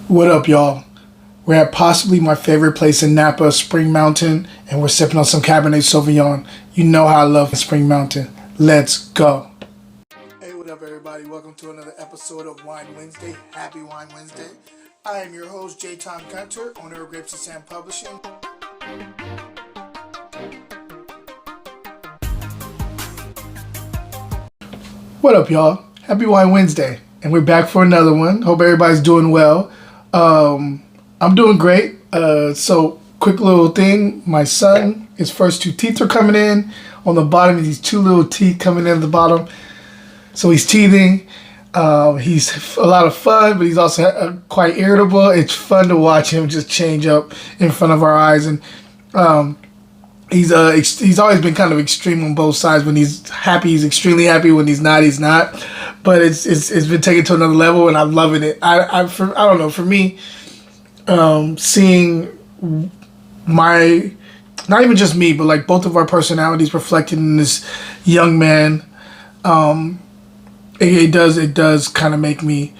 What up, y'all? We're at possibly my favorite place in Napa, Spring Mountain, and we're sipping on some Cabernet Sauvignon. You know how I love Spring Mountain. Let's go. Hey, what up, everybody? Welcome to another episode of Wine Wednesday. Happy Wine Wednesday. I am your host, J. Tom Gunter, owner of Grapes and Sand Publishing. What up, y'all? Happy Wine Wednesday. And we're back for another one. Hope everybody's doing well. I'm doing great. So quick little thing. My son, his first two teeth are coming in. On the bottom, these two little teeth coming in at the bottom. So he's teething. He's a lot of fun, but he's also quite irritable. It's fun to watch him just change up in front of our eyes. And he's always been kind of extreme on both sides. When he's happy, he's extremely happy. When he's not, he's not. But it's been taken to another level, and I'm loving it. I don't know. For me, seeing my, not even just me, but like both of our personalities reflected in this young man, it does kind of make me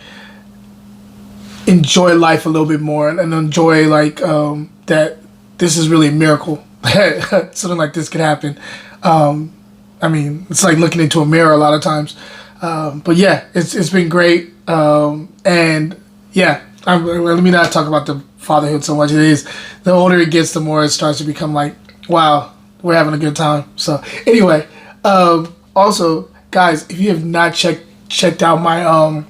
enjoy life a little bit more and enjoy like that this is really a miracle. Something like this could happen. I mean, it's like looking into a mirror a lot of times. But yeah, it's been great. And yeah, let me not talk about the fatherhood so much. It is, the older it gets, the more it starts to become like, wow, we're having a good time. So anyway, also guys, if you have not checked out my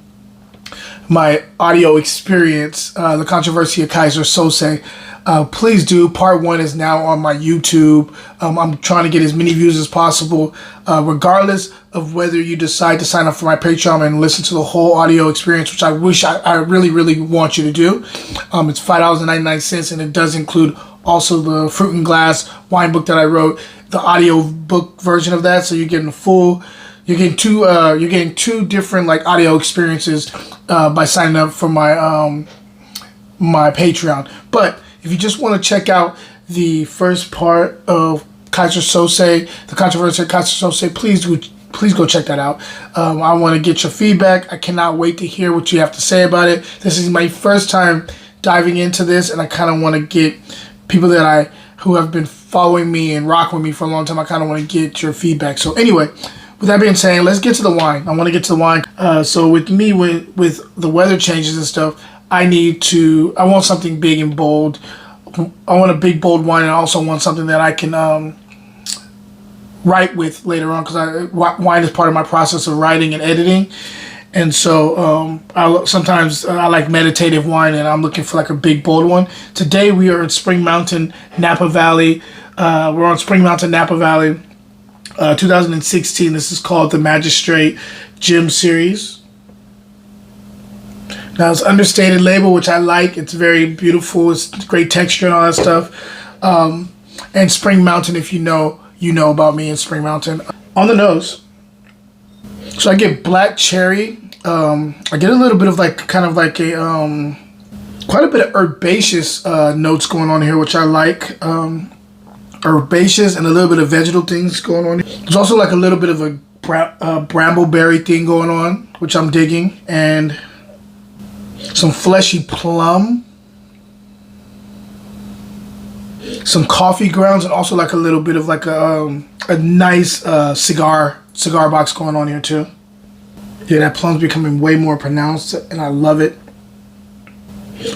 my audio experience, the controversy of Kaiser Soze, please do. Part 1 is now on my YouTube. I'm trying to get as many views as possible, regardless of whether you decide to sign up for my Patreon and listen to the whole audio experience, which I really, really want you to do. It's $5.99, and it does include also the Fruit and Glass wine book that I wrote, the audio book version of that. So you're getting you're getting two different like audio experiences by signing up for my my Patreon. But if you just want to check out the first part of Kaiser Soze, the controversy of Kaiser Soze, please go check that out. I want to get your feedback. I cannot wait to hear what you have to say about it. This is my first time diving into this, and I kind of want to get people who have been following me and rocking with me for a long time. I kind of want to get your feedback. So anyway, with that being said, let's get to the wine. I want to get to the wine. So with me, with the weather changes and stuff, I want something big and bold. I want a big, bold wine, and I also want something that I can write with later on, because wine is part of my process of writing and editing. And so sometimes I like meditative wine, and I'm looking for like a big, bold one. Today we are in Spring Mountain, Napa Valley. We're on Spring Mountain, Napa Valley. 2016. This is called the Magistrate Gym Series. Now it's understated label, which I like. It's very beautiful. It's great texture and all that stuff. And Spring Mountain, if you know about me in Spring Mountain. On the nose, so I get black cherry. I get a little bit of like kind of like a quite a bit of herbaceous notes going on here, which I like. Herbaceous and a little bit of vegetal things going on. There's also like a little bit of a brambleberry thing going on, which I'm digging, and some fleshy plum, some coffee grounds, and also like a little bit of like a nice cigar box going on here too. Yeah, that plum's becoming way more pronounced, and I love it.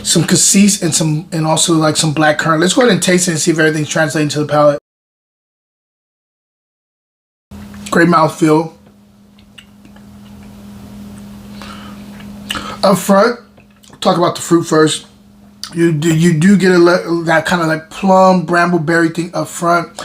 Some cassis and also like some black currant. Let's go ahead and taste it and see if everything's translating to the palate. Great mouthfeel. Up front, talk about the fruit first. You do get that kind of like plum brambleberry thing up front,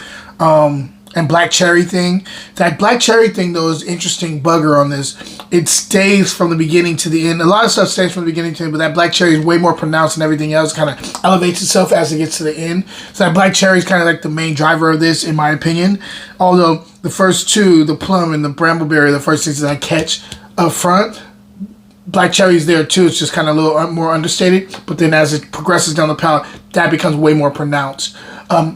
and black cherry thing. That black cherry thing though is interesting bugger on this. It stays from the beginning to the end. A lot of stuff stays from the beginning to the end, but that black cherry is way more pronounced than everything else. Kind of elevates itself as it gets to the end. So that black cherry is kind of like the main driver of this, in my opinion. Although the first two, the plum and the brambleberry, are the first things that I catch up front. Black cherry is there too. It's just kind of a little more understated. But then as it progresses down the palate, that becomes way more pronounced.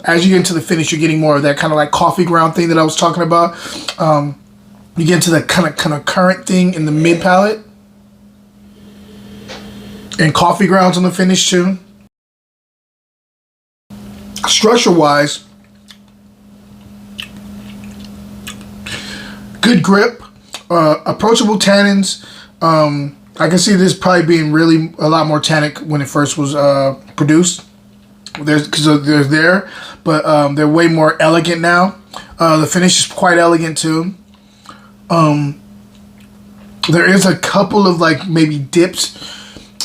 As you get into the finish, you're getting more of that kind of like coffee ground thing that I was talking about. You get into the kind of currant thing in the mid palate. and coffee grounds on the finish too. Structure wise, good grip, approachable tannins. I can see this probably being really a lot more tannic when it first was produced. Because they're there, but they're way more elegant now. The finish is quite elegant too. There is a couple of like maybe dips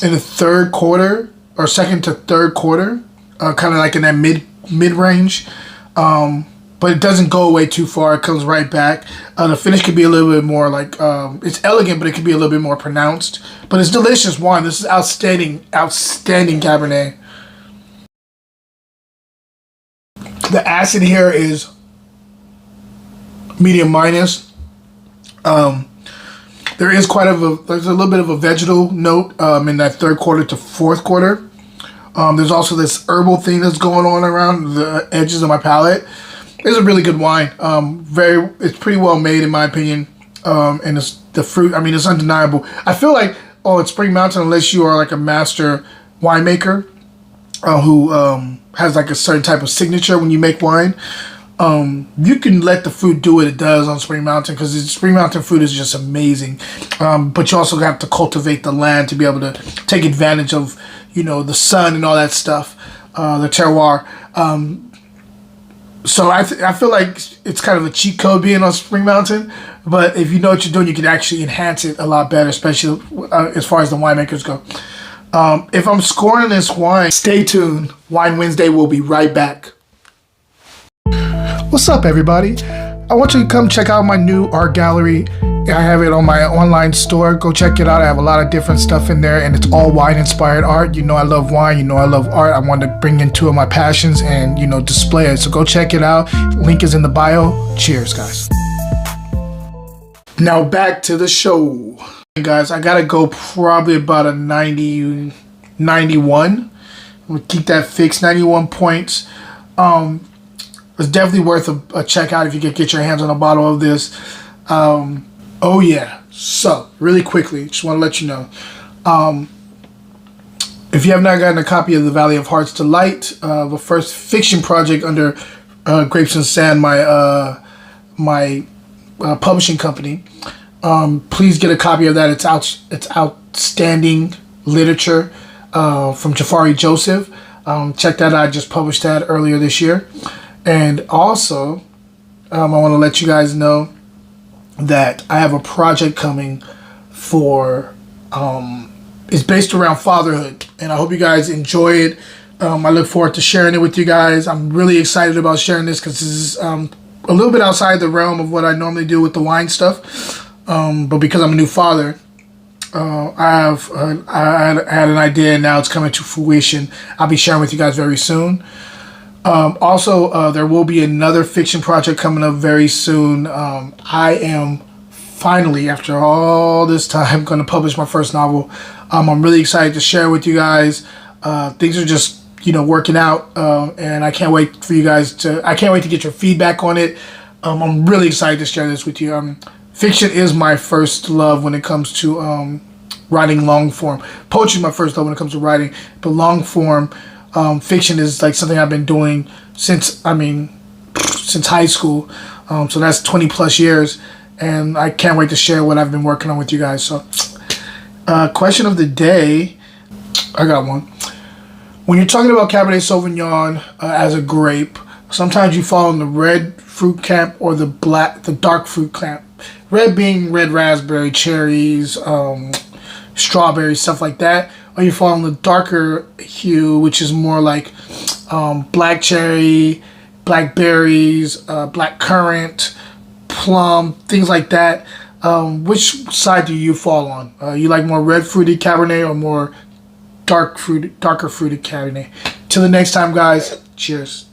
in the third quarter or second to third quarter, kind of like in that mid range. But it doesn't go away too far. It comes right back. The finish could be a little bit more like, it's elegant, but it could be a little bit more pronounced. But it's delicious wine. This is outstanding Cabernet. The acid here is medium minus. There is there's a little bit of a vegetal note in that third quarter to fourth quarter. There's also this herbal thing that's going on around the edges of my palate. It's a really good wine. It's pretty well made in my opinion. And the fruit, I mean, it's undeniable. I feel like, at Spring Mountain, unless you are like a master winemaker who has like a certain type of signature when you make wine, you can let the fruit do what it does on Spring Mountain, because Spring Mountain fruit is just amazing. But you also have to cultivate the land to be able to take advantage of, the sun and all that stuff, the terroir. So I feel like it's kind of a cheat code being on Spring Mountain, but if you know what you're doing, you can actually enhance it a lot better, especially as far as the winemakers go. If I'm scoring this wine, stay tuned. Wine Wednesday will be right back. What's up, everybody? I want you to come check out my new art gallery. I have it on my online store. Go check it out. I have a lot of different stuff in there, and it's all wine-inspired art. I love wine. I love art. I wanted to bring in two of my passions and, display it. So go check it out. Link is in the bio. Cheers, guys. Now back to the show. Hey guys, I gotta go probably about a 90, 91. We'll keep that fixed, 91 points. It's definitely worth a check out if you can get your hands on a bottle of this. Oh yeah, so really quickly, just want to let you know, if you have not gotten a copy of The Valley of Hearts Delight, the first fiction project under Grapes and Sand, my publishing company, please get a copy of that. It's outstanding literature from Jafari Joseph. Check that out. I just published that earlier this year. And also, I want to let you guys know that I have a project coming for, it's based around fatherhood, and I hope you guys enjoy it. I look forward to sharing it with you guys. I'm really excited about sharing this because this is a little bit outside the realm of what I normally do with the wine stuff. But because I'm a new father, I had an idea, and now it's coming to fruition. I'll be sharing with you guys very soon. Also, there will be another fiction project coming up very soon. I am finally, after all this time, going to publish my first novel. I'm really excited to share with you guys. Things are just, working out, and I can't wait for you guys I can't wait to get your feedback on it. I'm really excited to share this with you. Fiction is my first love when it comes to writing long form. Poetry is my first love when it comes to writing, but long form, fiction is like something I've been doing since high school. So that's 20 plus years, and I can't wait to share what I've been working on with you guys. So, question of the day, I got one. When you're talking about Cabernet Sauvignon as a grape, sometimes you fall in the red fruit camp or the dark fruit camp. Red being red raspberry, cherries, strawberries, stuff like that. Or you fall in the darker hue, which is more like black cherry, blackberries, black currant, plum, things like that. Which side do you fall on? You like more red fruited Cabernet or more darker fruited Cabernet? Till the next time, guys. Cheers.